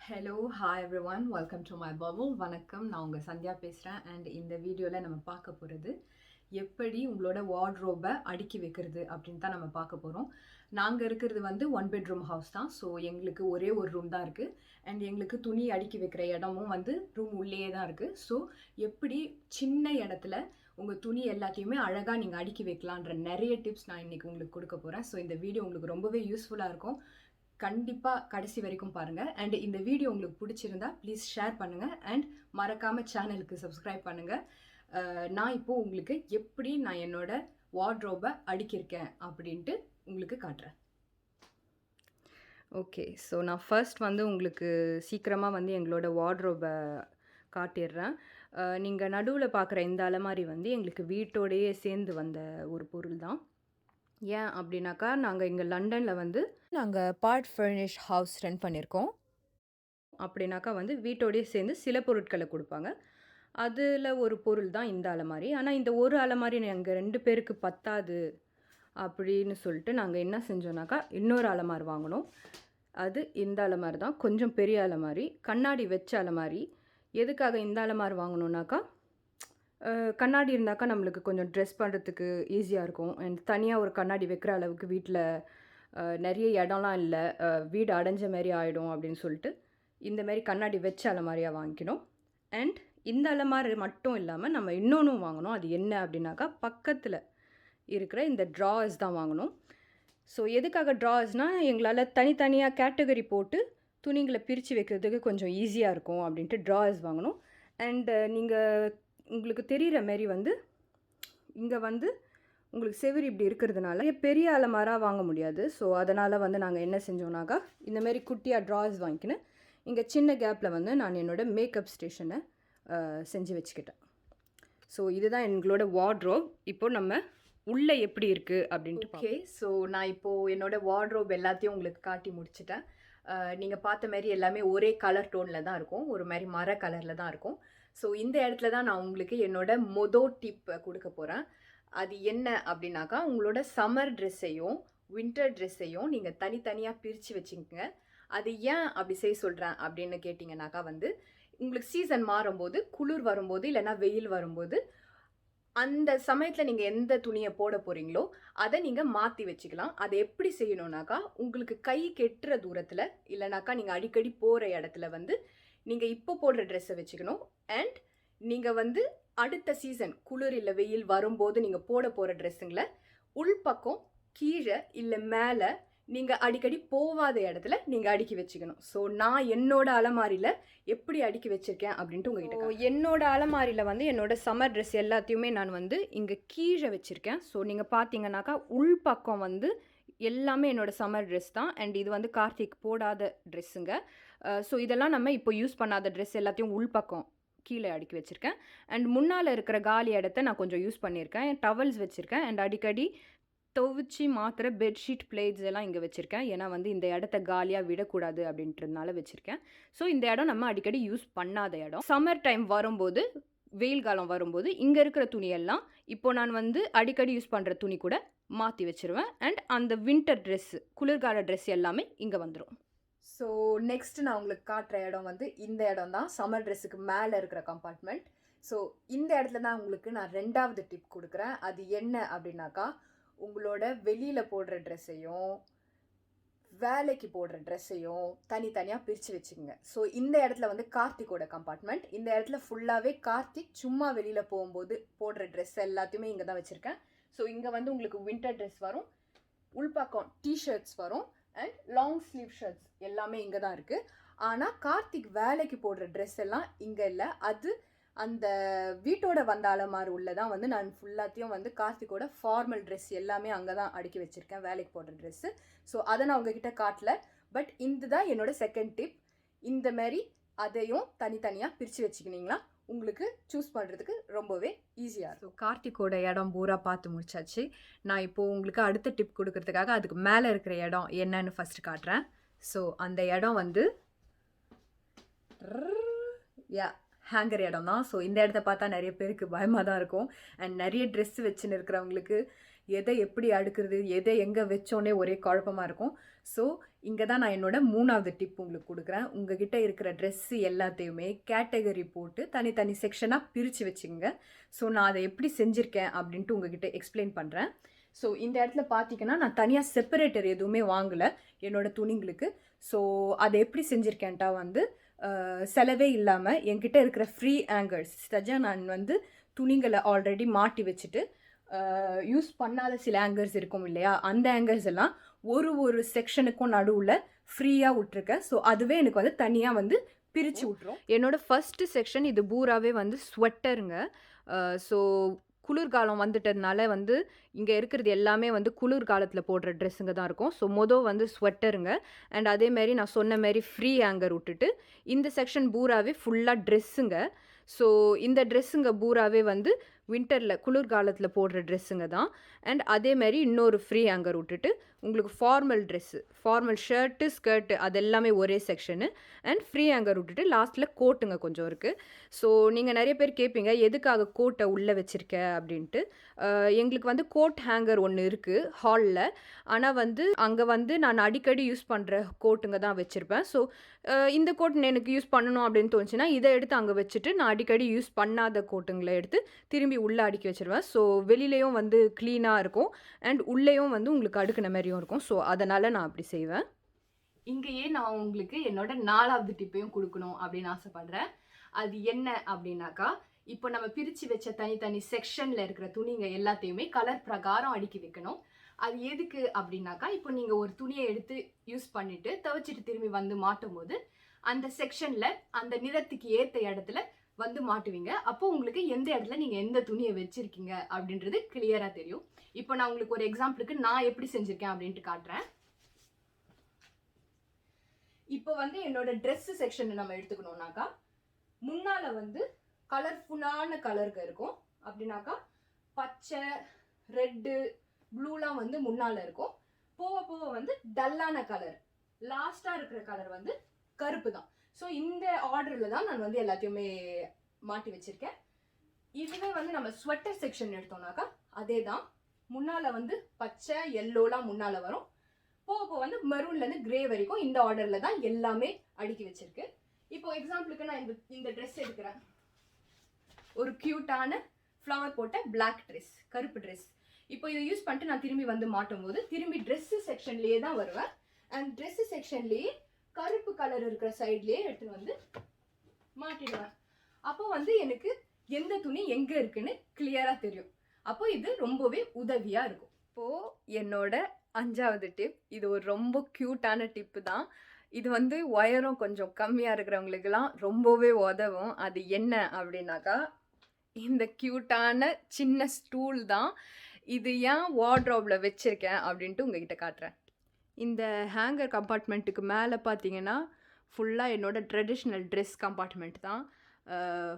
Hello hi every one welcome to my bubble. வணக்கம், நான் உங்கள் சந்தியா பேசுகிறேன். அண்ட் இந்த வீடியோவில் நம்ம பார்க்க போகிறது எப்படி உங்களோட வார்ட்ரோபை அடுக்கி வைக்கிறது அப்படின்னு தான் நம்ம பார்க்க போகிறோம். நாங்கள் இருக்கிறது வந்து 1 பெட்ரூம் ஹவுஸ் தான். ஸோ எங்களுக்கு ஒரே ஒரு ரூம் தான் இருக்குது. அண்ட் எங்களுக்கு துணி அடுக்கி வைக்கிற இடமும் வந்து ரூம் உள்ளேயே தான் இருக்குது. ஸோ எப்படி சின்ன இடத்துல உங்கள் துணி எல்லாத்தையுமே அழகாக நீங்கள் அடுக்கி வைக்கலான்ற நிறைய டிப்ஸ் நான் இன்றைக்கி உங்களுக்கு கொடுக்க போகிறேன். ஸோ இந்த வீடியோ உங்களுக்கு ரொம்பவே யூஸ்ஃபுல்லாக இருக்கும். கண்டிப்பாக கடைசி வரைக்கும் பாருங்கள். அண்ட் இந்த வீடியோ உங்களுக்கு பிடிச்சிருந்தா ப்ளீஸ் ஷேர் பண்ணுங்கள் அண்ட் மறக்காமல் சேனலுக்கு சப்ஸ்கிரைப் பண்ணுங்கள். நான் இப்போது உங்களுக்கு எப்படி நான் என்னோட வார்ட்ரோபை அடுக்கியிருக்கேன் அப்படின்ட்டு உங்களுக்கு காட்டுறேன். ஓகே, ஸோ நான் ஃபர்ஸ்ட் வந்து உங்களுக்கு சீக்கிரமாக வந்து எங்களோட வார்ட்ரோபை காட்டிடுறேன். நீங்கள் நடுவில் பார்க்குற இந்த அலமாரி வந்து எங்களுக்கு வீட்டோடையே சேர்ந்து வந்த ஒரு பொருள் தான். ஏன் அப்படின்னாக்கா, நாங்கள் இங்கே லண்டனில் வந்து நாங்கள் பார்ட் ஃபர்னிஷ் ஹவுஸ் ரெண்ட் பண்ணியிருக்கோம். அப்படின்னாக்கா வந்து வீட்டோடையே சேர்ந்து சில பொருட்களை கொடுப்பாங்க. அதில் ஒரு பொருள் தான் இந்த அலமாரி. ஆனால் இந்த ஒரு அலமாரி எங்கள் 2 பேருக்கு பத்தாது அப்படின்னு சொல்லிட்டு நாங்கள் என்ன செஞ்சோன்னாக்கா, இன்னொரு அலமாரி வாங்கினோம். அது இந்த அலமாரி தான், கொஞ்சம் பெரிய அலமாரி, கண்ணாடி வச்ச அலமாரி. எதுக்காக இந்த அலமாரி வாங்கினோன்னாக்கா, கண்ணாடி இருந்தாக்கா நம்மளுக்கு கொஞ்சம் ட்ரெஸ் பண்ணுறதுக்கு ஈஸியாக இருக்கும். அண்ட் தனியாக ஒரு கண்ணாடி வைக்கிற அளவுக்கு வீட்டில் நிறைய இடம்லாம் இல்லை, வீடு அடைஞ்ச மாரி ஆகிடும் அப்படின்னு சொல்லிட்டு இந்தமாரி கண்ணாடி வச்ச அலமாரியாக வாங்கிக்கணும். அண்ட் இந்த அலமாரி மட்டும் இல்லாமல் நம்ம இன்னொன்றும் வாங்கணும். அது என்ன அப்படின்னாக்கா, பக்கத்தில் இருக்கிற இந்த ட்ராஸ் தான் வாங்கணும். ஸோ எதுக்காக ட்ராஸ்னால், எங்களால் தனித்தனியாக கேட்டகரி போட்டு துணிங்களை பிரித்து வைக்கிறதுக்கு கொஞ்சம் ஈஸியாக இருக்கும் அப்படின்ட்டு ட்ராஸ் வாங்கணும். அண்டு நீங்கள் உங்களுக்கு தெரிகிற மாரி வந்து இங்கே வந்து உங்களுக்கு செவுரு இப்படி இருக்கிறதுனால பெரிய அலமாராக வாங்க முடியாது. ஸோ அதனால் வந்து நாங்கள் என்ன செஞ்சோம்னாக்கா, இந்தமாரி குட்டியாக ட்ராஸ் வாங்கிக்கின்னு இங்கே சின்ன கேப்பில் வந்து நான் என்னோடய மேக்கப் ஸ்டேஷனை செஞ்சு வச்சுக்கிட்டேன். ஸோ இதுதான் எங்களோட வார்ட்ரோப். இப்போது நம்ம உள்ளே எப்படி இருக்குது அப்படின்ட்டு. ஓகே, ஸோ நான் இப்போது என்னோடய வார்ட்ரோப் எல்லாத்தையும் உங்களுக்கு காட்டி முடிச்சிட்டேன். நீங்கள் பார்த்த மாதிரி எல்லாமே ஒரே கலர் டோனில் தான் இருக்கும், ஒரு மாதிரி மர கலரில் தான் இருக்கும். ஸோ இந்த இடத்துல தான் நான் உங்களுக்கு என்னோட டிப் கொடுக்க போகிறேன். அது என்ன அப்படின்னாக்கா, உங்களோட சம்மர் ட்ரெஸ்ஸையும் வின்டர் ட்ரெஸ்ஸையும் நீங்கள் தனித்தனியாக பிரித்து வச்சுக்கோங்க. அது ஏன் அப்படி செய்ய சொல்கிறேன் அப்படின்னு கேட்டிங்கனாக்கா, வந்து உங்களுக்கு சீசன் மாறும்போது, குளிர் வரும்போது இல்லைனா வெயில் வரும்போது, அந்த சமயத்தில் நீங்கள் எந்த துணியை போட போகிறீங்களோ அதை நீங்கள் மாற்றி வச்சுக்கலாம். அதை எப்படி செய்யணுன்னாக்கா, உங்களுக்கு கை கெட்டுற தூரத்தில் இல்லைனாக்கா நீங்கள் அடிக்கடி போகிற இடத்துல வந்து நீங்கள் இப்போ போடுற ட்ரெஸ்ஸை வச்சுக்கணும். அண்ட் நீங்கள் வந்து அடுத்த சீசன் குளிர் இல்லை வெயில் வரும்போது நீங்கள் போட போகிற ட்ரெஸ்ஸுங்களை உள்பக்கம் கீழே இல்லை மேலே நீங்கள் அடிக்கடி போகாத இடத்துல நீங்கள் அடுக்கி வச்சுக்கணும். ஸோ நான் என்னோட அலமாரியில் எப்படி அடுக்கி வச்சுருக்கேன் அப்படின்ட்டு உங்ககிட்ட, என்னோட அலமாரியில் வந்து என்னோட சம்மர் ட்ரெஸ் எல்லாத்தையுமே நான் வந்து இங்கே கீழே வச்சுருக்கேன். ஸோ நீங்கள் பார்த்தீங்கன்னாக்கா உள்பக்கம் வந்து எல்லாமே என்னோடய சம்மர் ட்ரெஸ் தான். அண்ட் இது வந்து கார்த்திக் போடாத ட்ரெஸ்ஸுங்க. ஸோ இதெல்லாம் நம்ம இப்போ யூஸ் பண்ணாத ட்ரெஸ் எல்லாத்தையும் உள்பக்கம் கீழே அடுக்கி வச்சுருக்கேன். அண்ட் முன்னால் இருக்கிற காலி இடத்த நான் கொஞ்சம் யூஸ் பண்ணியிருக்கேன். டவல்ஸ் வச்சுருக்கேன். அண்ட் அடிக்கடி துவைச்சி மாத்திர பெட்ஷீட் பிளேட்ஸ் எல்லாம் இங்கே வச்சுருக்கேன். ஏன்னா வந்து இந்த இடத்த காலியாக விடக்கூடாது அப்படின்றதுனால வச்சுருக்கேன். ஸோ இந்த இடம் நம்ம அடிக்கடி யூஸ் பண்ணாத இடம். சம்மர் டைம் வரும்போது, வெயில் காலம் வரும்போது இங்கே இருக்கிற துணியெல்லாம் இப்போ நான் வந்து அடிக்கடி யூஸ் பண்ணுற துணி கூட மாற்றி வச்சுருவேன். அண்ட் அந்த வின்டர் ட்ரெஸ்ஸு, குளிர்கால ட்ரெஸ் எல்லாமே இங்கே வந்துடும். ஸோ நெக்ஸ்ட் நான் உங்களுக்கு காட்டுற இடம் வந்து இந்த இடம் தான், சம்மர் ட்ரெஸ்ஸுக்கு மேலே இருக்கிற கம்பார்ட்மெண்ட். ஸோ இந்த இடத்துல தான் உங்களுக்கு நான் 2வது டிப் கொடுக்குறேன். அது என்ன அப்படின்னாக்கா, உங்களோட வெளியில் போடுற ட்ரெஸ்ஸையும் வேலைக்கு போடுற ட்ரெஸ்ஸையும் தனித்தனியாக பிரித்து வச்சுக்கோங்க. ஸோ இந்த இடத்துல வந்து கார்த்திக்கோட கம்பார்ட்மெண்ட். இந்த இடத்துல ஃபுல்லாகவே கார்த்திக் சும்மா வெளியில் போகும்போது போடுற ட்ரெஸ் எல்லாத்தையுமே இங்கே தான் வச்சுருக்கேன். ஸோ இங்கே வந்து உங்களுக்கு வின்டர் ட்ரெஸ் வரும், உள்பக்கம் டிஷர்ட்ஸ் வரும், அண்ட் லாங் ஸ்லீவ் ஷர்ட்ஸ் எல்லாமே இங்கே தான் இருக்குது. ஆனால் கார்த்திக் வேலைக்கு போடுற ட்ரெஸ் எல்லாம் இங்கே இல்லை. அது அந்த வீட்டோட வந்த அலமாரி உள்ள தான் வந்து நான் ஃபுல்லாத்தையும் வந்து கார்த்திக்கோட ஃபார்மல் ட்ரெஸ் எல்லாமே அங்கே தான் அடுக்கி வச்சுருக்கேன், வேலைக்கு போடுற ட்ரெஸ்ஸு. ஸோ அதை நான் உங்ககிட்ட காட்டல. பட் இந்த தான் என்னோட செகண்ட் டிப். இந்த மாதிரி அதையும் தனித்தனியாக பிரித்து வச்சுக்கினீங்களா உங்களுக்கு சூஸ் பண்ணுறதுக்கு ரொம்பவே ஈஸியாக இருக்கும். ஸோ கார்த்திக்கோட இடம் பூரா பார்த்து முடிச்சாச்சு. நான் இப்போது உங்களுக்கு அடுத்த டிப் கொடுக்கறதுக்காக அதுக்கு மேலே இருக்கிற இடம் என்னன்னு ஃபஸ்ட்டு காட்டுறேன். ஸோ அந்த இடம் வந்து ஹேங்கர் இடம் தான். ஸோ இந்த இடத்த பார்த்தா நிறைய பேருக்கு பயமாக தான் இருக்கும். அண்ட் நிறைய ட்ரெஸ் வச்சுன்னு இருக்கிறவங்களுக்கு எதை எப்படி அடுக்கிறது, எதை எங்கே வச்சோன்னே ஒரே குழப்பமாக இருக்கும். ஸோ இங்கே தான் நான் என்னோட 3வது டிப் உங்களுக்கு கொடுக்குறேன். உங்ககிட்ட இருக்கிற ட்ரெஸ்ஸு எல்லாத்தையுமே கேட்டகரி போட்டு தனித்தனி செக்ஷனாக பிரித்து வச்சுங்க. ஸோ நான் அதை எப்படி செஞ்சுருக்கேன் அப்படின்ட்டு உங்ககிட்ட எக்ஸ்பிளைன் பண்ணுறேன். ஸோ இந்த இடத்துல பார்த்தீங்கன்னா நான் தனியாக செப்பரேட்டர் எதுவுமே வாங்கலை என்னோடய துணிங்களுக்கு. ஸோ அதை எப்படி செஞ்சுருக்கேன்ட்டா வந்து செலவே இல்லாமல் என்கிட்ட இருக்கிற ஃப்ரீ ஆங்கர்ஸ் சஜா நான் வந்து துணிங்களை ஆல்ரெடி மாட்டி வச்சுட்டு யூஸ் பண்ணாத சில ஆங்கர்ஸ் இருக்கும் இல்லையா, அந்த ஆங்கர்ஸ் எல்லாம் ஒரு செக்ஷனுக்கும் நடுவில் ஃப்ரீயாக விட்ருக்கேன். ஸோ அதுவே எனக்கு வந்து தனியாக வந்து பிரித்து விட்ரும். என்னோடய ஃபஸ்ட்டு செக்ஷன் இது பூராவே வந்து ஸ்வெட்டருங்க. ஸோ குளிர்காலம் வந்துட்டதுனால வந்து இங்கே இருக்கிறது எல்லாமே வந்து குளிர்காலத்தில் போடுற ட்ரெஸ்ஸுங்க தான் இருக்கும். ஸோ வந்து ஸ்வெட்டருங்க. அண்ட் அதேமாரி நான் சொன்ன மாரி ஃப்ரீ ஆங்கர் விட்டுட்டு இந்த செக்ஷன் பூராவே ஃபுல்லாக ட்ரெஸ்ஸுங்க. ஸோ இந்த ட்ரெஸ்ஸுங்க பூராவே வந்து வின்டரில் குளிர்காலத்தில் போடுற ட்ரெஸ்ஸுங்க தான். அண்ட் அதேமாரி இன்னொரு ஃப்ரீ ஆங்கர் விட்டுட்டு உங்களுக்கு formal dress, formal shirt, skirt அது எல்லாமே ஒரே செக்ஷனு. அண்ட் ஃப்ரீ ஆங்கர் விட்டுட்டு லாஸ்ட்டில் கோட்டுங்க கொஞ்சம் இருக்குது. ஸோ நீங்கள் நிறைய பேர் கேட்பீங்க எதுக்காக கோட்டை உள்ளே வச்சுருக்க அப்படின்ட்டு. எங்களுக்கு வந்து கோட் ஹேங்கர் ஒன்று இருக்குது ஹாலில். ஆனால் வந்து அங்கே வந்து நான் அடிக்கடி யூஸ் பண்ணுற கோட்டுங்க தான் வச்சுருப்பேன். ஸோ இந்த கோட் எனக்கு யூஸ் பண்ணணும் அப்படின்னு தோணுச்சுன்னா இதை எடுத்து அங்கே வச்சுட்டு நான் அடிக்கடி யூஸ் பண்ணாத கோட்டுங்களை எடுத்து திரும்பி உள்ளே அடுக்கி வச்சுருவேன். ஸோ வெளியிலையும் வந்து க்ளீனாக இருக்கும் அண்ட் உள்ளேயும் வந்து உங்களுக்கு அடுக்கின மாதிரியும் இருக்கும். ஸோ அதனால் நான் அப்படி செய்வேன். இங்கேயே நான் உங்களுக்கு என்னோட 4வது டிப்பையும் கொடுக்கணும் அப்படின்னு ஆசைப்படுறேன். அது என்ன அப்படின்னாக்கா, இப்போ நம்ம பிரித்து வச்ச தனித்தனி செக்ஷனில் இருக்கிற துணிங்க எல்லாத்தையுமே கலர் பிரகாரம் அடுக்கி வைக்கணும். அது எதுக்கு அப்படின்னாக்கா, இப்போ நீங்கள் ஒரு துணியை எடுத்து யூஸ் பண்ணிவிட்டு துவைச்சிட்டு திரும்பி வந்து மாட்டும் போது அந்த செக்ஷனில் அந்த நிறத்துக்கு ஏற்ற இடத்துல வந்து மாட்டுவீங்க. அப்போ உங்களுக்கு எந்த இடத்துல நீங்கள் எந்த துணியை வச்சுருக்கீங்க அப்படின்றது கிளியராக தெரியும். இப்போ நான் உங்களுக்கு ஒரு எக்ஸாம்பிளுக்கு நான் எப்படி செஞ்சுருக்கேன் அப்படின்ட்டு காட்டுறேன். இப்போ வந்து என்னோட ட்ரெஸ் செக்ஷன் நம்ம எடுத்துக்கணும்னாக்கா, முன்னால் வந்து கலர்ஃபுல்லான கலருக்கு இருக்கும். அப்படின்னாக்கா பச்சை, ரெட்டு, ப்ளூலாம் வந்து முன்னால் இருக்கும். போக போக வந்து டல்லான கலர், லாஸ்ட்டாக இருக்கிற கலர் வந்து கருப்பு தான். ஸோ இந்த ஆர்டரில் தான் நான் வந்து எல்லாத்தையுமே மாட்டி வச்சுருக்கேன். இதுவே வந்து நம்ம ஸ்வெட்டர் செக்ஷன் எடுத்தோம்னாக்கா அதே தான். முன்னால் வந்து பச்சை, எல்லோலாம் முன்னால் வரும். போக போக வந்து மெரூன்லேருந்து கிரே வரைக்கும் இந்த ஆர்டரில் தான் எல்லாமே அடுக்கி வச்சுருக்கு. இப்போ எக்ஸாம்பிளுக்கு நான் இந்த ட்ரெஸ் எடுக்கிறேன். ஒரு க்யூட்டான ஃப்ளவர் போட்ட பிளாக் ட்ரெஸ், கருப்பு ட்ரெஸ். இப்போ இதை யூஸ் பண்ணிட்டு நான் திரும்பி வந்து மாட்டும் போது திரும்பி ட்ரெஸ்ஸு செக்ஷன்லேயே தான் வருவேன். அண்ட் ட்ரெஸ்ஸு செக்ஷன்லேயே கருப்பு கலர் இருக்கிற சைட்லேயே எடுத்துன்னு வந்து மாட்டிடுவேன். அப்போ வந்து எனக்கு எந்த துணி எங்கே இருக்குன்னு கிளியராக தெரியும். அப்போ இது ரொம்பவே உதவியாக இருக்கும். இப்போது என்னோட 5வது டிப், இது ஒரு ரொம்ப க்யூட்டான டிப்பு தான். இது வந்து ஒயரம் கொஞ்சம் கம்மியாக இருக்கிறவங்களுக்கெல்லாம் ரொம்பவே உதவும். அது என்ன அப்படின்னாக்கா, இந்த க்யூட்டான சின்ன ஸ்டூல் தான். இது ஏன் வார்ட்ரோபில் வச்சுருக்கேன் அப்படின்ட்டு உங்ககிட்ட காட்டுறேன். இந்த ஹேங்கர் கம்பார்ட்மெண்ட்டுக்கு மேலே பார்த்தீங்கன்னா ஃபுல்லாக என்னோட ட்ரெடிஷ்னல் ட்ரெஸ் கம்பார்ட்மெண்ட் தான்.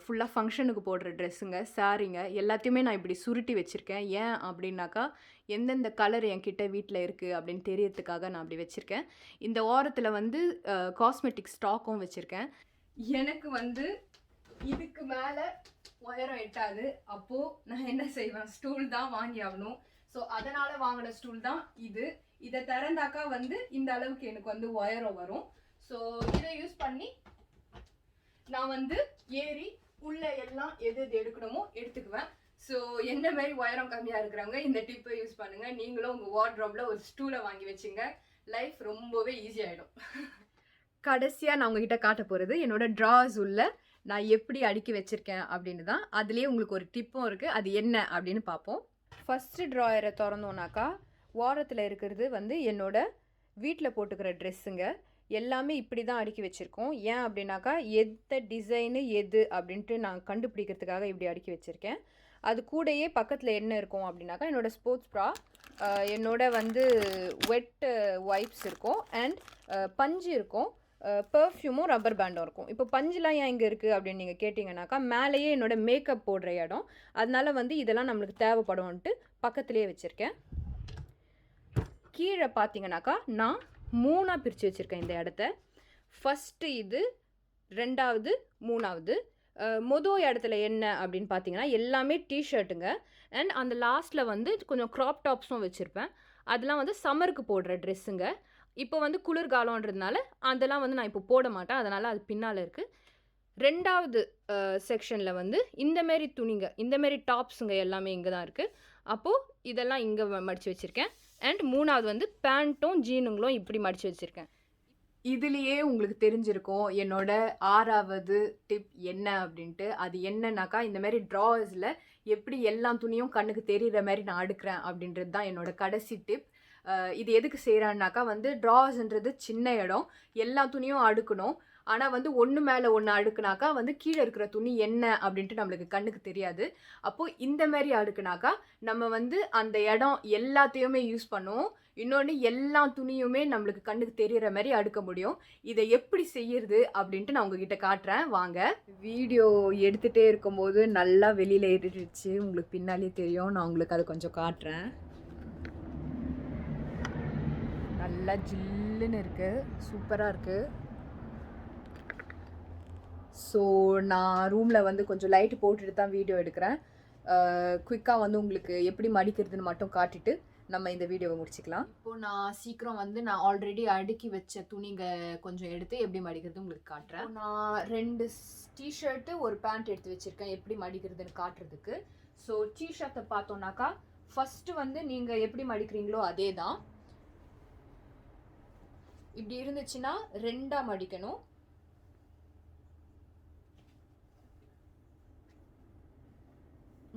ஃபுல்லாக ஃபங்க்ஷனுக்கு போடுற ட்ரெஸ்ஸுங்க, சாரீங்க எல்லாத்தையுமே நான் இப்படி சுருட்டி வச்சுருக்கேன். ஏன் அப்படின்னாக்கா, எந்தெந்த கலர் என்கிட்ட வீட்டில் இருக்குது அப்படின்னு தெரியறதுக்காக நான் அப்படி வச்சுருக்கேன். இந்த ஓரத்தில் வந்து காஸ்மெட்டிக் ஸ்டாக்கும் வச்சுருக்கேன். எனக்கு வந்து இதுக்கு மேலே உயரம் எட்டாது. அப்போது நான் என்ன செய்வேன், ஸ்டூல் தான் வாங்கி ஆகணும். ஸோ அதனால் வாங்கின ஸ்டூல் தான் இது. இதை திறந்தாக்கா வந்து இந்த அளவுக்கு எனக்கு வந்து உயரம் வரும். ஸோ இதை யூஸ் பண்ணி நான் வந்து ஏறி உள்ள எல்லாம் எது எது எடுக்கணுமோ எடுத்துக்குவேன். ஸோ என்ன மாதிரி உயரம் கம்மியாக இருக்கிறவங்க இந்த டிப்பை யூஸ் பண்ணுங்கள். நீங்களும் உங்கள் வார்ட்ரோபில் ஒரு ஸ்டூலை வாங்கி வச்சுங்க. லைஃப் ரொம்பவே ஈஸியாகிடும். கடைசியாக நான் உங்ககிட்ட காட்ட போகிறது என்னோடய ட்ராஸ் உள்ள நான் எப்படி அடுக்கி வச்சுருக்கேன் அப்படின்னு தான். அதுலேயே உங்களுக்கு ஒரு டிப்பும் இருக்குது. அது என்ன அப்படின்னு பார்ப்போம். ஃபஸ்ட்டு ட்ராயரை திறந்தோன்னாக்கா ஓரத்தில் இருக்கிறது வந்து என்னோட வீட்டில் போட்டுக்கிற ட்ரெஸ்ஸுங்க. எல்லாமே இப்படி தான் அடுக்கி வச்சுருக்கோம். ஏன் அப்படின்னாக்கா, எந்த டிசைனு எது அப்படின்ட்டு நான் கண்டுபிடிக்கிறதுக்காக இப்படி அடுக்கி வச்சுருக்கேன். அது கூடயே பக்கத்தில் என்ன இருக்கும் அப்படின்னாக்கா, என்னோடய ஸ்போர்ட்ஸ் ப்ரா, என்னோட வந்து வெட் வைப்ஸ் இருக்கும், அண்ட் பஞ்சு இருக்கும், பர்ஃப்யூமும் ரப்பர் பேண்டும் இருக்கும். இப்போ பஞ்சுலாம் ஏன் இங்கே இருக்குது அப்படின்னு நீங்கள் கேட்டிங்கனாக்கா, மேலேயே என்னோடய மேக்கப் போடுற இடம், அதனால வந்து இதெல்லாம் நம்மளுக்கு தேவைப்படும்ன்ட்டு பக்கத்துலேயே வச்சுருக்கேன். கீழே பார்த்தீங்கன்னாக்கா நான் 3ஆக பிரித்து வச்சுருக்கேன் இந்த இடத்த. ஃபஸ்ட்டு இது, 2வது, 3வது. மொதல் இடத்துல என்ன அப்படின்னு பார்த்தீங்கன்னா எல்லாமே டிஷர்ட்டுங்க. அண்ட் அந்த லாஸ்ட்டில் வந்து கொஞ்சம் க்ராப் டாப்ஸும் வச்சுருப்பேன். அதெல்லாம் வந்து சம்மருக்கு போடுற ட்ரெஸ்ஸுங்க. இப்போ வந்து குளிர்காலன்றதுனால அதெல்லாம் வந்து நான் இப்போ போட மாட்டேன். அதனால் அது பின்னால் இருக்குது. 2வது செக்ஷனில் வந்து இந்த மாரி துணிங்க, இந்த மாரி டாப்ஸுங்க எல்லாமே இங்கே தான் இருக்குது. அப்போது இதெல்லாம் இங்கே மடித்து வச்சுருக்கேன். அண்ட் 3வது வந்து பேண்ட்டும் ஜீனுங்களும் இப்படி மடித்து வச்சுருக்கேன். இதுலேயே உங்களுக்கு தெரிஞ்சிருக்கும் என்னோட 6வது டிப் என்ன அப்படின்ட்டு. அது என்னன்னாக்கா, இந்த மாதிரி ட்ராவர்ஸில் எப்படி எல்லா துணியும் கண்ணுக்கு தெரிகிற மாதிரி நான் அடுக்கிறேன் அப்படின்றது தான் என்னோட கடைசி டிப். இது எதுக்கு செய்கிறேன்னாக்கா வந்து ட்ராவர்ஸ்ன்றது சின்ன இடம், எல்லா துணியும் அடுக்கணும். ஆனால் வந்து ஒன்று மேலே ஒன்று அடுக்குனாக்கா வந்து கீழே இருக்கிற துணி என்ன அப்படின்ட்டு நம்மளுக்கு கண்ணுக்கு தெரியாது. அப்போது இந்த மாதிரி அடுக்குனாக்கா நம்ம வந்து அந்த இடம் எல்லாத்தையுமே யூஸ் பண்ணுவோம். இன்னொன்று எல்லா துணியுமே நம்மளுக்கு கண்ணுக்கு தெரிகிற மாதிரி அடுக்க முடியும். இதை எப்படி செய்யறது அப்படின்ட்டு நான் உங்ககிட்ட காட்டுறேன் வாங்க. வீடியோ எடுத்துகிட்டே இருக்கும்போது நல்லா வெளியில் ஏறிடுச்சு, உங்களுக்கு பின்னாலே தெரியும். நான் உங்களுக்கு அதை கொஞ்சம் காட்டுறேன். நல்லா ஜில்லுன்னு இருக்குது, சூப்பராக இருக்குது. ஸோ நான் ரூமில் வந்து கொஞ்சம் லைட்டு போட்டுட்டு தான் வீடியோ எடுக்கிறேன். குயிக்காக வந்து உங்களுக்கு எப்படி மடிக்கிறதுன்னு மட்டும் காட்டிட்டு நம்ம இந்த வீடியோவை முடிச்சுக்கலாம். இப்போது நான் சீக்கிரம் வந்து நான் ஆல்ரெடி அடுக்கி வச்ச துணிங்க கொஞ்சம் எடுத்து எப்படி மடிக்கிறது உங்களுக்கு காட்டுறேன். நான் 2 டிஷர்ட்டு ஒரு பேண்ட் எடுத்து வச்சுருக்கேன் எப்படி மடிக்கிறதுன்னு காட்டுறதுக்கு. ஸோ டிஷர்ட்டை பார்த்தோன்னாக்கா ஃபஸ்ட்டு வந்து நீங்கள் எப்படி மடிக்கிறீங்களோ அதே தான். இப்படி இருந்துச்சுன்னா 2ஆக மடிக்கணும்.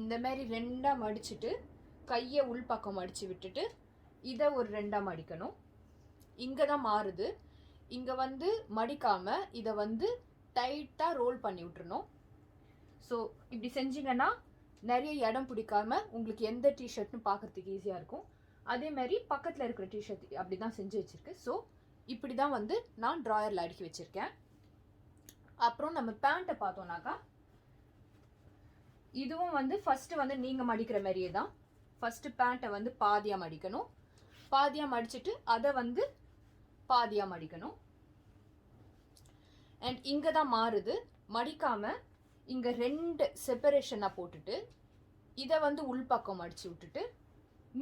இந்த மாதிரி 2ஆக மடிச்சுட்டு கையை உள்பக்கம் மடித்து விட்டுட்டு இதை ஒரு 2ஆக மடிக்கணும். இங்கே தான் மாறுது. இங்கே வந்து மடிக்காமல் இதை வந்து டைட்டாக ரோல் பண்ணி விட்டுறணும். ஸோ இப்படி செஞ்சிங்கன்னா நிறைய இடம் பிடிக்காமல் உங்களுக்கு எந்த டிஷர்ட்னு பார்க்குறதுக்கு ஈஸியாக இருக்கும். அதே மாதிரி பக்கத்தில் இருக்கிற டிஷர்ட் அப்படி தான் செஞ்சு வச்சுருக்கு. ஸோ இப்படி தான் வந்து நான் ட்ராயரில் அடுக்கி வச்சுருக்கேன். அப்புறம் நம்ம பேண்ட்டை பார்த்தோன்னாக்கா இதுவும் வந்து ஃபஸ்ட்டு வந்து நீங்கள் மடிக்கிற மாதிரியே தான். ஃபஸ்ட்டு பேண்ட்டை வந்து பாதியாக மடிக்கணும். பாதியாக மடிச்சுட்டு அதை வந்து பாதியாக மடிக்கணும். அண்ட் இங்கே தான் மாறுது. மடிக்காமல் இங்கே 2 செப்பரேஷனாக போட்டுட்டு இதை வந்து உள்பக்கம் மடித்து விட்டுட்டு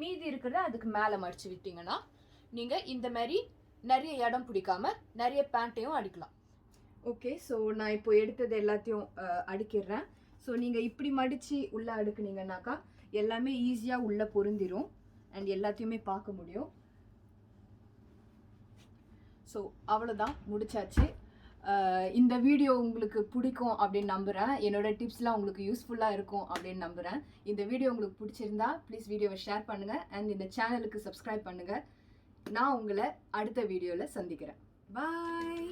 மீதி இருக்கிறத அதுக்கு மேலே மடித்து விட்டிங்கன்னா நீங்கள் இந்த மாதிரி நிறைய இடம் பிடிக்காமல் நிறைய பேண்ட்டையும் அடிக்கலாம். ஓகே, ஸோ நான் இப்போ எடுத்தது எல்லாத்தையும் அடிக்கிடுறேன். ஸோ நீங்கள் இப்படி மடித்து உள்ளே அடுக்குனீங்கன்னாக்கா எல்லாமே ஈஸியாக உள்ளே பொருந்திரும் அண்ட் எல்லாத்தையுமே பார்க்க முடியும். ஸோ அவ்வளோதான், முடிச்சாச்சு. இந்த வீடியோ உங்களுக்கு பிடிக்கும் அப்படின்னு நம்புகிறேன். என்னோட டிப்ஸ்லாம் உங்களுக்கு யூஸ்ஃபுல்லாக இருக்கும் அப்படின்னு நம்புகிறேன். இந்த வீடியோ உங்களுக்கு பிடிச்சிருந்தா ப்ளீஸ் வீடியோவை ஷேர் பண்ணுங்கள் அண்ட் இந்த சேனலுக்கு சப்ஸ்கிரைப் பண்ணுங்கள். நான் உங்களை அடுத்த வீடியோவில் சந்திக்கிறேன். பாய்.